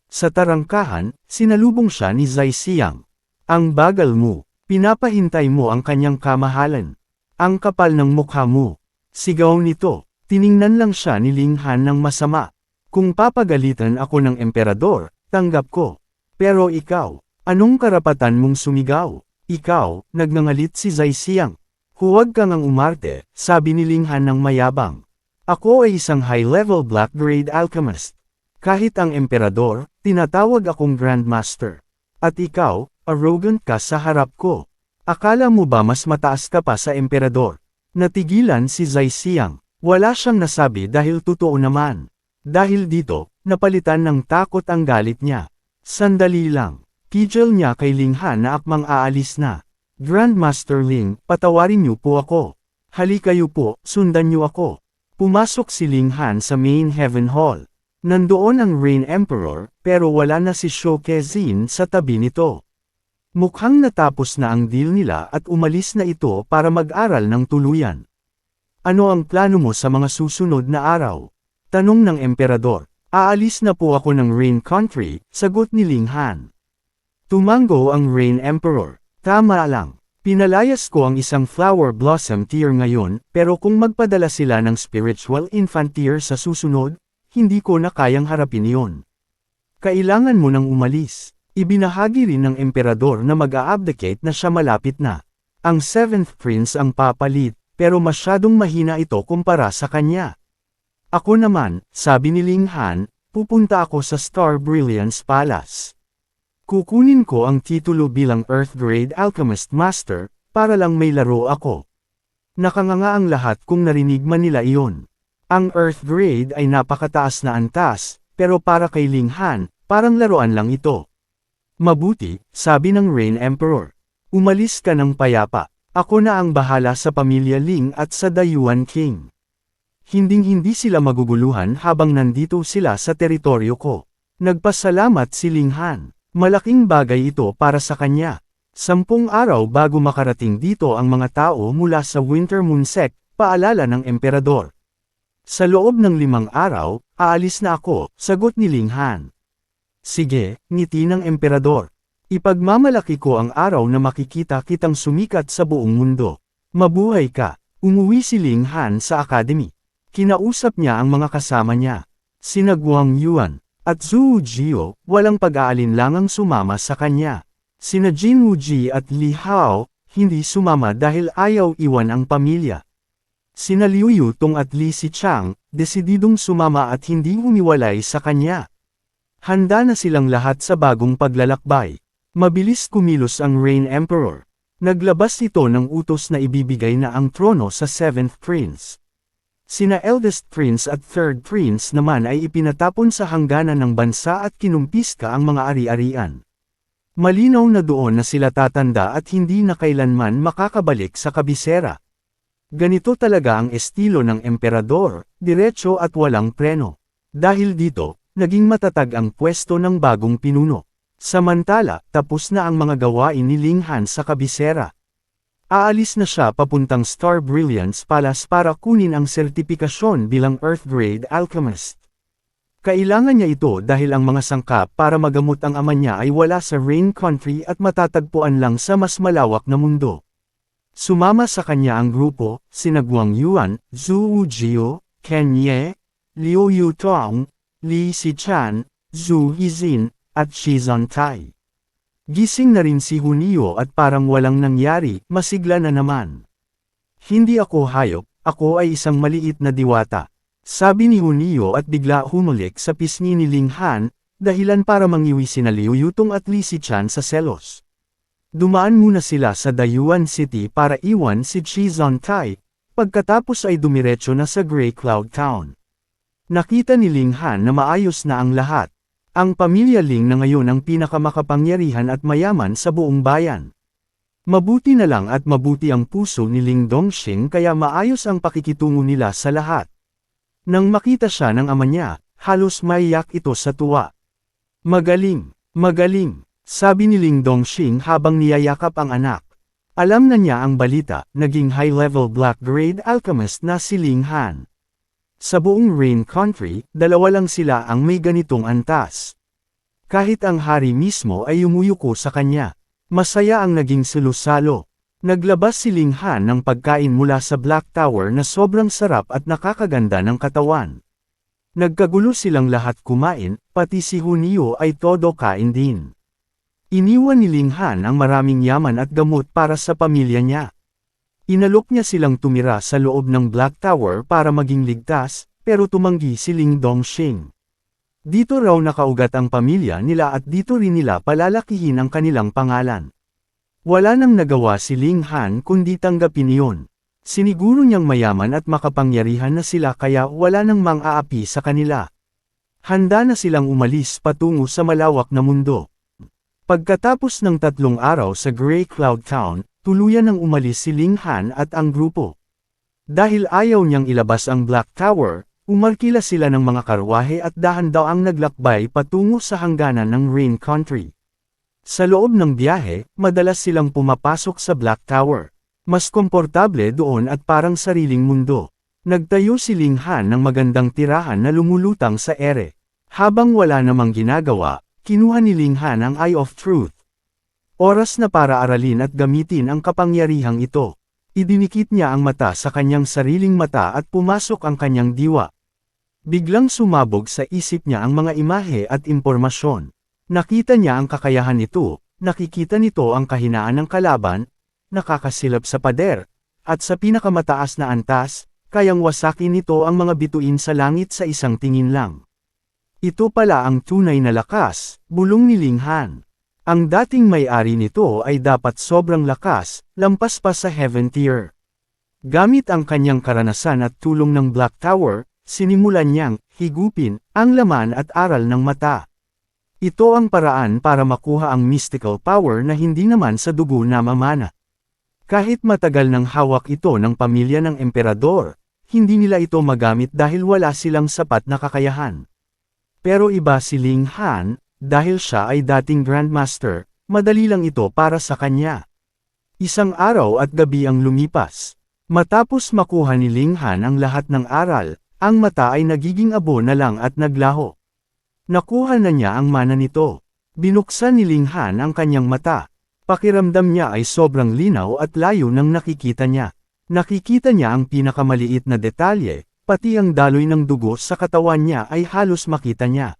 Sa tarangkahan, sinalubong siya ni Zai Xiang. Ang bagal mo, pinapahintay mo ang kanyang kamahalan. Ang kapal ng mukha mo. Sigaw nito, tiningnan lang siya ni Ling Han ng masama. Kung papagalitan ako ng emperador, tanggap ko. Pero ikaw, anong karapatan mong sumigaw? Ikaw, nagngangalit si Zai Xiang. Huwag kang ang umarte, sabi ni Ling Han ng mayabang. Ako ay isang high-level black-grade alchemist. Kahit ang emperador, tinatawag akong grandmaster. At ikaw, arrogant ka sa harap ko. Akala mo ba mas mataas ka pa sa emperador? Natigilan si Zai Xiang. Wala siyang nasabi dahil totoo naman. Dahil dito, napalitan ng takot ang galit niya. Sandali lang. Kijel niya kay Ling Han na akmang aalis na. Grandmaster Ling, patawarin niyo po ako. Halikayo po, sundan niyo ako. Pumasok si Ling Han sa main heaven hall. Nandoon ang Rain Emperor, pero wala na si Shou Kezin sa tabi nito. Mukhang natapos na ang deal nila at umalis na ito para mag-aral ng tuluyan. Ano ang plano mo sa mga susunod na araw? Tanong ng emperador. Aalis na po ako ng Rain Country, sagot ni Ling Han. Tumango ang Rain Emperor. Tama lang. Pinalayas ko ang isang flower blossom tier ngayon, pero kung magpadala sila ng spiritual infant tier sa susunod, hindi ko na kayang harapin iyon. Kailangan mo nang umalis. Ibinahagi rin ng emperador na mag-a-abdicate na siya malapit na. Ang 7th prince ang papalit, pero masyadong mahina ito kumpara sa kanya. Ako naman, sabi ni Ling Han, pupunta ako sa Star Brilliance Palace. Kukunin ko ang titulo bilang Earth Grade Alchemist Master, para lang may laro ako. Nakanganga ang lahat kung narinig man nila iyon. Ang Earth Grade ay napakataas na antas, pero para kay Ling Han, parang laruan lang ito. Mabuti, sabi ng Rain Emperor. Umalis ka ng payapa. Ako na ang bahala sa pamilya Ling at sa Dayuan King. Hinding-hindi sila maguguluhan habang nandito sila sa teritoryo ko. Nagpasalamat si Ling Han. Malaking bagay ito para sa kanya. 10 araw bago makarating dito ang mga tao mula sa Winter Moon Sect, paalala ng emperador. Sa loob ng 5 araw, aalis na ako, sagot ni Ling Han. Sige, ngiti ng emperador. Ipagmamalaki ko ang araw na makikita kitang sumikat sa buong mundo. Mabuhay ka. Umuwi si Ling Han sa academy. Kinausap niya ang mga kasama niya. Sina Guang Yuan at Zhu Jio, walang pag-aalinlangang sumama sa kanya. Sina Jin Wuji at Li Hao, hindi sumama dahil ayaw iwan ang pamilya. Sina Liu Yutong at Li Sichang, desididong sumama at hindi humiwalay sa kanya. Handa na silang lahat sa bagong paglalakbay. Mabilis kumilos ang Rain Emperor. Naglabas ito ng utos na ibibigay na ang trono sa 7th Prince. Sina Eldest Prince at 3rd Prince naman ay ipinatapon sa hangganan ng bansa at kinumpiska ang mga ari-arian. Malinaw na doon na sila tatanda at hindi na kailanman makakabalik sa kabisera. Ganito talaga ang estilo ng emperador, diretso at walang preno. Dahil dito, naging matatag ang pwesto ng bagong pinuno. Samantala, tapos na ang mga gawain ni Ling Han sa kabisera. Aalis na siya papuntang Star Brilliance Palace para kunin ang sertipikasyon bilang Earth-grade alchemist. Kailangan niya ito dahil ang mga sangkap para magamot ang ama niya ay wala sa Rain Country at matatagpuan lang sa mas malawak na mundo. Sumama sa kanya ang grupo, sina Guang Yuan, Zhu Wujio, Ken Ye, Liu Yutong, Li Sichan, Zhu Yizin, at Shi Zontai. Gising na rin si Hunio at parang walang nangyari, masigla na naman. Hindi ako hayop, ako ay isang maliit na diwata. Sabi ni Hunio at bigla humulik sa pisngi ni Ling Han, dahilan para mangiwi sina Liu Yutong at Li Sichan sa selos. Dumaan muna sila sa Dayuan City para iwan si Shi Zontai, pagkatapos ay dumiretso na sa Grey Cloud Town. Nakita ni Ling Han na maayos na ang lahat. Ang pamilya Ling na ngayon ang pinakamakapangyarihan at mayaman sa buong bayan. Mabuti na lang at mabuti ang puso ni Ling Dongxing kaya maayos ang pakikitungo nila sa lahat. Nang makita siya ng ama niya, halos maiyak ito sa tuwa. Magaling, magaling, sabi ni Ling Dongxing habang niyayakap ang anak. Alam na niya ang balita, naging high-level black-grade alchemist na si Ling Han. Sa buong Rain Country, dalawa lang sila ang may ganitong antas. Kahit ang hari mismo ay umuyuko sa kanya. Masaya ang naging salusalo. Naglabas si Ling Han ng pagkain mula sa Black Tower na sobrang sarap at nakakaganda ng katawan. Nagkagulo silang lahat kumain, pati si Hunio ay todo kain din. Iniwan ni Ling Han ang maraming yaman at gamot para sa pamilya niya. Inalok niya silang tumira sa loob ng Black Tower para maging ligtas, pero tumanggi si Ling Dongxing. Dito raw nakaugat ang pamilya nila at dito rin nila palalakihin ang kanilang pangalan. Wala nang nagawa si Ling Han kundi tanggapin iyon. Siniguro niyang mayaman at makapangyarihan na sila kaya wala nang mang-aapi sa kanila. Handa na silang umalis patungo sa malawak na mundo. Pagkatapos ng 3 araw sa Grey Cloud Town, tuluyan nang umalis si Ling Han at ang grupo. Dahil ayaw niyang ilabas ang Black Tower, umarkila sila ng mga karwahe at dahan-daang naglakbay patungo sa hangganan ng Rain Country. Sa loob ng biyahe, madalas silang pumapasok sa Black Tower. Mas komportable doon at parang sariling mundo. Nagtayo si Ling Han ng magandang tirahan na lumulutang sa ere. Habang wala namang ginagawa, kinuha ni Ling Han ang Eye of Truth. Oras na para aralin at gamitin ang kapangyarihang ito. Idinikit niya ang mata sa kanyang sariling mata at pumasok ang kanyang diwa. Biglang sumabog sa isip niya ang mga imahe at impormasyon. Nakita niya ang kakayahan nito, nakikita nito ang kahinaan ng kalaban, nakakasilap sa pader, at sa pinakamataas na antas, kayang wasakin nito ang mga bituin sa langit sa isang tingin lang. Ito pala ang tunay na lakas, bulong ni Ling Han. Ang dating may-ari nito ay dapat sobrang lakas, lampas pa sa Heaven Tier. Gamit ang kanyang karanasan at tulong ng Black Tower, sinimulan niyang higupin ang laman at aral ng mata. Ito ang paraan para makuha ang mystical power na hindi naman sa dugo namamana. Kahit matagal nang hawak ito ng pamilya ng emperador, hindi nila ito magamit dahil wala silang sapat na kakayahan. Pero iba si Ling Han, dahil siya ay dating Grandmaster, madali lang ito para sa kanya. Isang araw at gabi ang lumipas. Matapos makuha ni Ling Han ang lahat ng aral, ang mata ay nagiging abo na lang at naglaho. Nakuha na niya ang mana nito. Binuksan ni Ling Han ang kanyang mata. Pakiramdam niya ay sobrang linaw at layo ng nakikita niya. Nakikita niya ang pinakamaliit na detalye, pati ang daloy ng dugo sa katawan niya ay halos makita niya.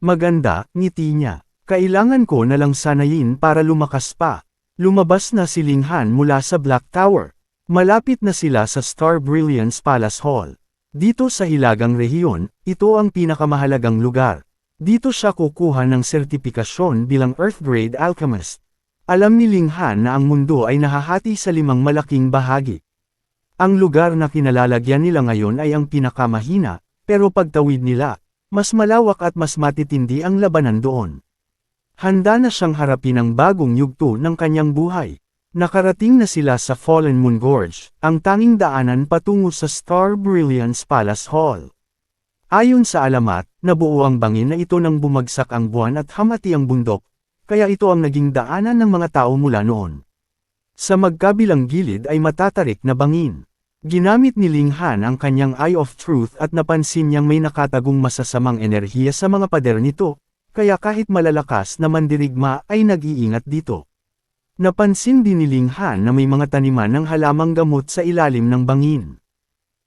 Maganda, ngiti niya. Kailangan ko na lang sanayin para lumakas pa. Lumabas na si Ling Han mula sa Black Tower. Malapit na sila sa Star Brilliance Palace Hall. Dito sa Hilagang Rehiyon, ito ang pinakamahalagang lugar. Dito siya kukuha ng sertipikasyon bilang Earth Grade Alchemist. Alam ni Ling Han na ang mundo ay nahahati sa 5 malaking bahagi. Ang lugar na kinalalagyan nila ngayon ay ang pinakamahina, pero pagtawid nila, mas malawak at mas matitindi ang labanan doon. Handa na siyang harapin ang bagong yugto ng kanyang buhay. Nakarating na sila sa Fallen Moon Gorge, ang tanging daanan patungo sa Star Brilliance Palace Hall. Ayon sa alamat, nabuo ang bangin na ito nang bumagsak ang buwan at hamati ang bundok, kaya ito ang naging daanan ng mga tao mula noon. Sa magkabilang gilid ay matatarik na bangin. Ginamit ni Ling Han ang kanyang Eye of Truth at napansin niyang may nakatagong masasamang enerhiya sa mga pader nito, kaya kahit malalakas na mandirigma ay nag-iingat dito. Napansin din ni Ling Han na may mga taniman ng halamang gamot sa ilalim ng bangin.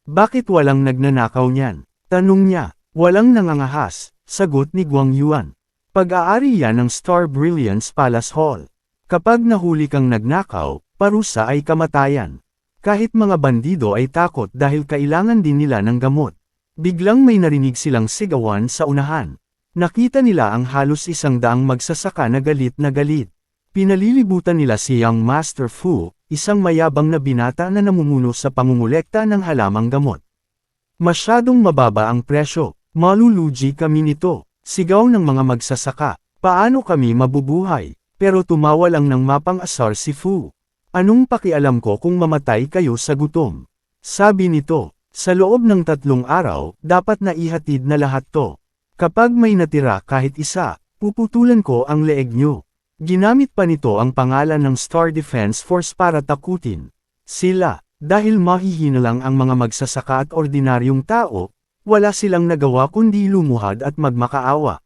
Bakit walang nagnanakaw niyan? Tanong niya. Walang nangangahas, sagot ni Guang Yuan. Pag-aari yan ng Star Brilliance Palace Hall. Kapag nahuli kang nagnakaw, parusa ay kamatayan. Kahit mga bandido ay takot dahil kailangan din nila ng gamot. Biglang may narinig silang sigawan sa unahan. Nakita nila ang halos 100 magsasaka na galit na galit. Pinalilibutan nila si Young Master Fu, isang mayabang na binata na namumuno sa pangungulekta ng halamang gamot. Masyadong mababa ang presyo, malulugi kami nito, sigaw ng mga magsasaka, paano kami mabubuhay? Pero tumawa lang ng mapang-asar si Fu. Anong pakialam ko kung mamatay kayo sa gutom? Sabi nito, sa loob ng 3 araw, dapat na ihatid na lahat to. Kapag may natira kahit isa, puputulan ko ang leeg nyo. Ginamit pa nito ang pangalan ng Star Defense Force para takutin sila. Dahil mahihina lang ang mga magsasaka at ordinaryong tao, wala silang nagawa kundi lumuhad at magmakaawa.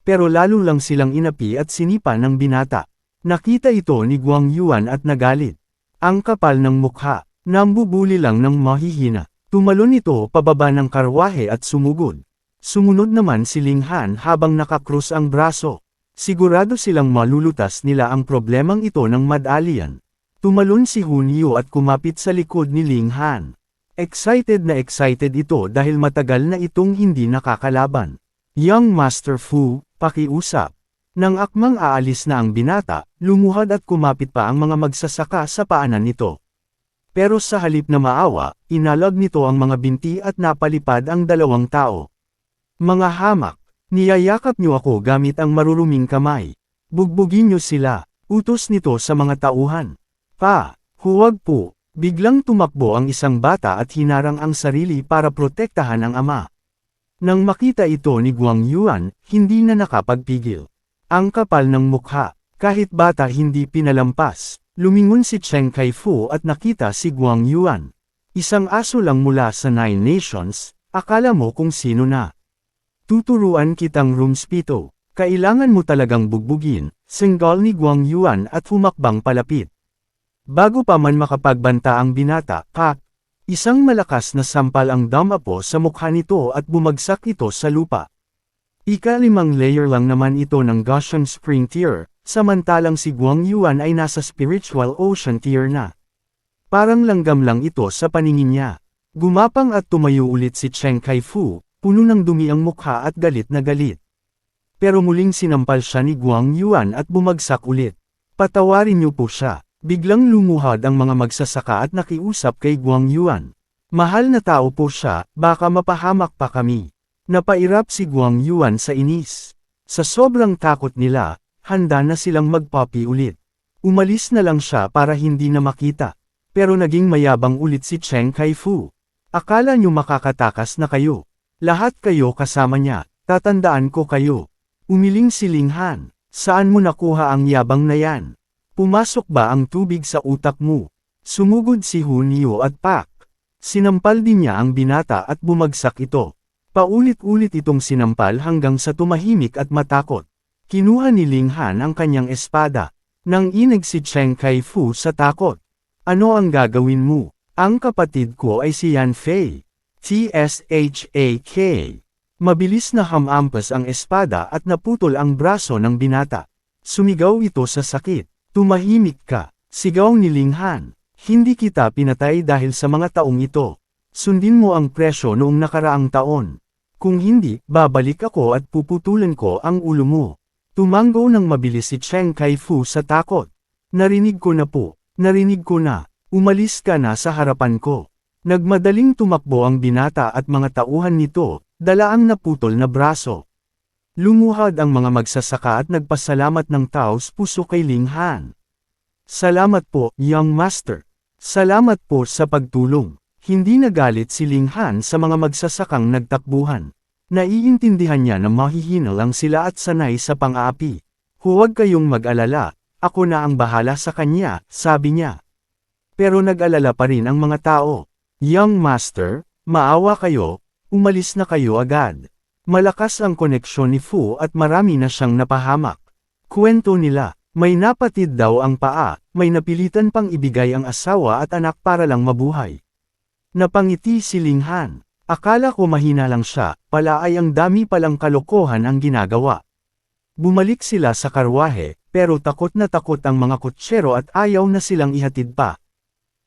Pero lalo lang silang inapi at sinipa ng binata. Nakita ito ni Guang Yuan at nagalit. Ang kapal ng mukha, nambubuli lang ng mahihina. Tumalon ito pababa ng karwahe at sumugod. Sumunod naman si Ling Han habang nakakrus ang braso. Sigurado silang malulutas nila ang problemang ito ng madalian. Tumalon si Hun Yu at kumapit sa likod ni Ling Han. Excited na excited ito dahil matagal na itong hindi nakakalaban. Young Master Fu, pakiusap. Nang akmang aalis na ang binata, lumuhad at kumapit pa ang mga magsasaka sa paanan nito. Pero sa halip na maawa, inalag nito ang mga binti at napalipad ang 2 tao. Mga hamak, niyayakap niyo ako gamit ang maruruming kamay. Bugbugin niyo sila, utos nito sa mga tauhan. Pa, huwag po, biglang tumakbo ang isang bata at hinarang ang sarili para protektahan ang ama. Nang makita ito ni Guang Yuan, hindi na nakapagpigil. Ang kapal ng mukha, kahit bata hindi pinalampas, lumingon si Cheng Kai-fu at nakita si Guang Yuan. Isang aso lang mula sa 9 Nations, akala mo kung sino na. Tuturuan kitang rumspito, kailangan mo talagang bugbugin, singgal ni Guang Yuan at humakbang palapit. Bago pa man makapagbanta ang binata, isang malakas na sampal ang damapo sa mukha nito at bumagsak ito sa lupa. Ika-5 layer lang naman ito ng Goshen Spring Tier, samantalang si Guang Yuan ay nasa Spiritual Ocean Tier na. Parang langgam lang ito sa paningin niya. Gumapang at tumayo ulit si Cheng Kai-fu, puno ng dumi ang mukha at galit na galit. Pero muling sinampal siya ni Guang Yuan at bumagsak ulit. Patawarin niyo po siya. Biglang lumuhad ang mga magsasaka at nakiusap kay Guang Yuan. Mahal na tao po siya, baka mapahamak pa kami. Napairap si Guang Yuan sa inis. Sa sobrang takot nila, handa na silang magpapi ulit. Umalis na lang siya para hindi na makita. Pero naging mayabang ulit si Cheng Kai-fu. Akala niyo makakatakas na kayo. Lahat kayo kasama niya, tatandaan ko kayo. Umiling si Ling Han. Saan mo nakuha ang yabang na yan? Pumasok ba ang tubig sa utak mo? Sumugod si Hun Yu at Pak. Sinampal din niya ang binata at bumagsak ito. Paulit-ulit itong sinampal hanggang sa tumahimik at matakot. Kinuha ni Ling Han ang kanyang espada. Nang inig si Cheng Kai-fu sa takot. Ano ang gagawin mo? Ang kapatid ko ay si Yan Fei. TSHAK. Mabilis na hamampas ang espada at naputol ang braso ng binata. Sumigaw ito sa sakit. Tumahimik ka, sigaw ni Ling Han. Hindi kita pinatay dahil sa mga taong ito. Sundin mo ang presyo noong nakaraang taon. Kung hindi, babalik ako at puputulan ko ang ulo mo. Tumango ng mabilis si Cheng Kai-fu sa takot. Narinig ko na po. Narinig ko na. Umalis ka na sa harapan ko. Nagmadaling tumakbo ang binata at mga tauhan nito, dala ang naputol na braso. Lumuhad ang mga magsasaka at nagpasalamat ng taos puso kay Ling Han. Salamat po, young master. Salamat po sa pagtulong. Hindi nagalit si Ling Han sa mga magsasakang nagtakbuhan. Naiintindihan niya na mahihina lang sila at sanay sa pang-aapi. Huwag kayong mag-alala, ako na ang bahala sa kanya, sabi niya. Pero nag-alala pa rin ang mga tao. Young master, maawa kayo, umalis na kayo agad. Malakas ang koneksyon ni Fu at marami na siyang napahamak. Kwento nila, may napatid daw ang paa, may napilitan pang ibigay ang asawa at anak para lang mabuhay. Napangiti si Ling Han. Akala ko mahina lang siya, pala ay ang dami palang kalokohan ang ginagawa. Bumalik sila sa karwahe, pero takot na takot ang mga kutsero at ayaw na silang ihatid pa.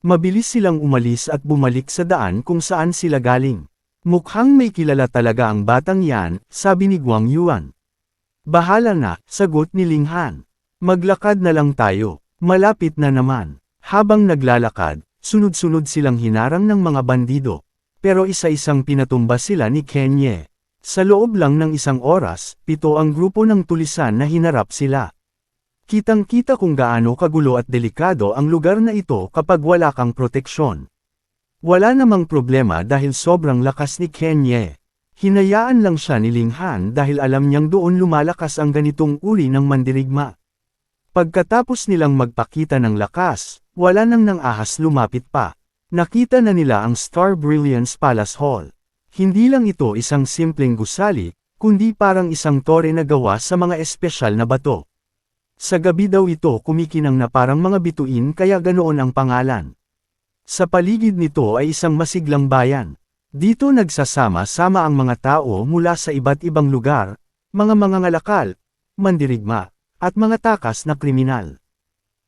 Mabilis silang umalis at bumalik sa daan kung saan sila galing. Mukhang may kilala talaga ang batang yan, sabi ni Guang Yuan. Bahala na, sagot ni Ling Han. Maglakad na lang tayo, malapit na naman. Habang naglalakad, sunod-sunod silang hinarang ng mga bandido. Pero isa-isang pinatumba sila ni Kenye. Sa loob lang ng isang oras, 7 ang grupo ng tulisan na hinarap sila. Kitang-kita kung gaano kagulo at delikado ang lugar na ito kapag wala kang proteksyon. Wala namang problema dahil sobrang lakas ni Kenye. Hinayaan lang siya ni Ling Han dahil alam niyang doon lumalakas ang ganitong uri ng mandirigma. Pagkatapos nilang magpakita ng lakas, wala nang ahas lumapit pa. Nakita na nila ang Star Brilliance Palace Hall. Hindi lang ito isang simpleng gusali, kundi parang isang tore na gawa sa mga espesyal na bato. Sa gabi daw ito kumikinang na parang mga bituin kaya ganoon ang pangalan. Sa paligid nito ay isang masiglang bayan. Dito nagsasama-sama ang mga tao mula sa iba't ibang lugar, mga mangangalakal, mandirigma, at mga takas na kriminal.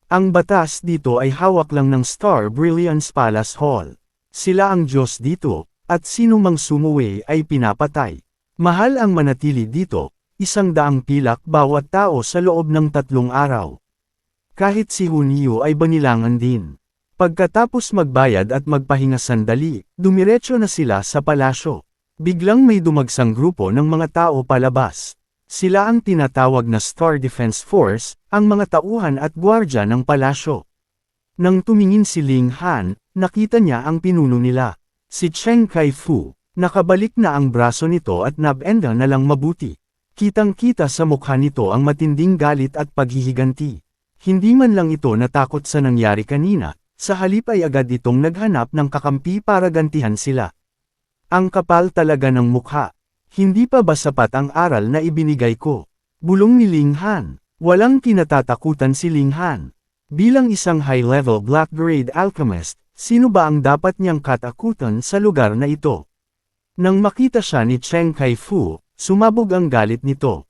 Ang batas dito ay hawak lang ng Star Brilliance Palace Hall. Sila ang Diyos dito, at sino mang sumuwi ay pinapatay. Mahal ang manatili dito, 100 pilak bawat tao sa loob ng 3 araw. Kahit si Hunyo ay banilangan din. Pagkatapos magbayad at magpahinga sandali, dumiretso na sila sa palasyo. Biglang may dumagsang grupo ng mga tao palabas. Sila ang tinatawag na Star Defense Force, ang mga tauhan at gwardya ng palasyo. Nang tumingin si Ling Han, nakita niya ang pinuno nila. Si Cheng Kai-fu, nakabalik na ang braso nito at nabenda na lang mabuti. Kitang-kita sa mukha nito ang matinding galit at paghihiganti. Hindi man lang ito natakot sa nangyari kanina, sa halip ay agad itong naghanap ng kakampi para gantihan sila. Ang kapal talaga ng mukha. Hindi pa ba sapat ang aral na ibinigay ko? Bulong ni Ling Han. Walang kinatatakutan si Ling Han. Bilang isang high-level black-grade alchemist, sino ba ang dapat niyang katakutan sa lugar na ito? Nang makita siya ni Cheng Kai-fu, sumabog ang galit nito.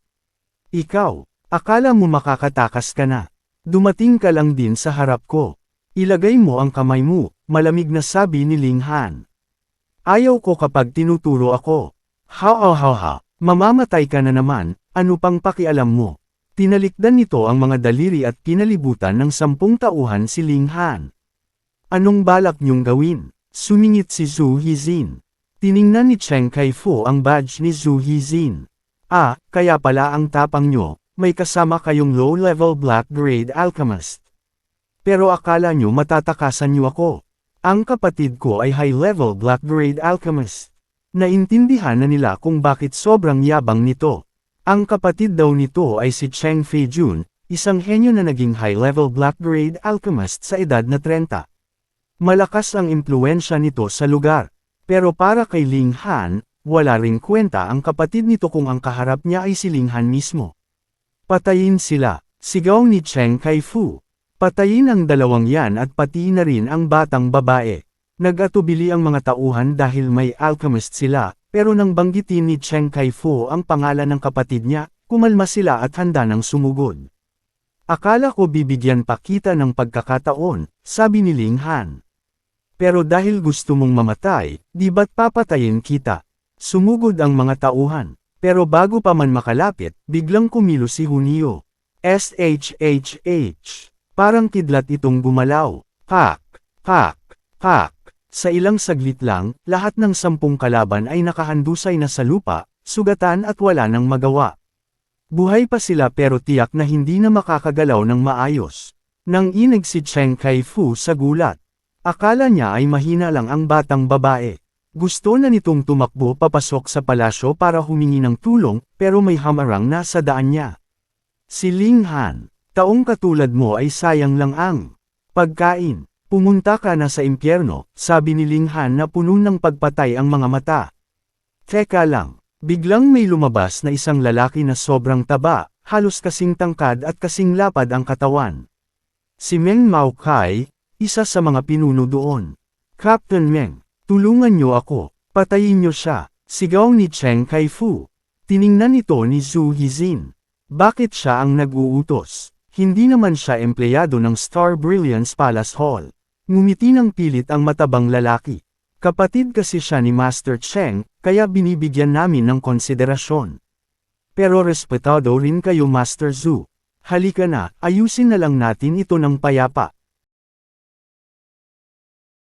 Ikaw, akala mo makakatakas ka na. Dumating ka lang din sa harap ko. Ilagay mo ang kamay mo, malamig na sabi ni Ling Han. Ayaw ko kapag tinuturo ako. Ha, mamamatay ka na naman, ano pang pakialam mo? Tinalikdan nito ang mga daliri at pinalibutan ng 10 tauhan si Ling Han. Anong balak niyong gawin? Sumingit si Zhu Hizin. Tiningnan ni Cheng Kai-fu ang badge ni Zhu Hizin. Ah, kaya pala ang tapang niyo, may kasama kayong low-level black-grade alchemist. Pero akala niyo matatakasan niyo ako. Ang kapatid ko ay high-level black-grade alchemist. Naintindihan na nila kung bakit sobrang yabang nito. Ang kapatid daw nito ay si Cheng Feijun, isang henyo na naging high-level black-grade alchemist sa edad na 30. Malakas ang impluensya nito sa lugar. Pero para kay Ling Han, wala ring kwenta ang kapatid nito kung ang kaharap niya ay si Ling Han mismo. Patayin sila, sigaw ni Cheng Kai-fu. Patayin ang dalawang yan at pati na rin ang batang babae. Nag-atubili ang mga tauhan dahil may alchemist sila, pero nang banggitin ni Cheng Kai-fu ang pangalan ng kapatid niya, kumalma sila at handa ng sumugod. Akala ko bibigyan pa kita ng pagkakataon, sabi ni Ling Han. Pero dahil gusto mong mamatay, di ba't papatayin kita? Sumugod ang mga tauhan. Pero bago pa man makalapit, biglang kumilos si Hunio. SHHH. Parang kidlat itong gumalaw. Pak! Pak! Pak! Sa ilang saglit lang, lahat ng 10 kalaban ay nakahandusay na sa lupa, sugatan at wala nang magawa. Buhay pa sila pero tiyak na hindi na makakagalaw ng maayos. Nang inig si Cheng Kai-fu sa gulat. Akala niya ay mahina lang ang batang babae. Gusto na nitong tumakbo papasok sa palasyo para humingi ng tulong, pero may hamarang na sa daan niya. Si Ling Han, taong katulad mo ay sayang lang ang pagkain. Pumunta ka na sa impyerno, sabi ni Ling Han na puno ng pagpatay ang mga mata. Teka lang. Biglang may lumabas na isang lalaki na sobrang taba, halos kasing tangkad at kasing lapad ang katawan. Si Meng Maokai, isa sa mga pinuno doon. Captain Meng, tulungan niyo ako, patayin niyo siya, sigaw ni Cheng Kai-fu. Tiningnan ito ni Zhu Yizin. Bakit siya ang nag-uutos? Hindi naman siya empleyado ng Star Brilliance Palace Hall. Ngumiti ng pilit ang matabang lalaki. Kapatid kasi siya ni Master Cheng, kaya binibigyan namin ng konsiderasyon. Pero respetado rin kayo Master Zhu. Halika na, ayusin na lang natin ito ng payapa.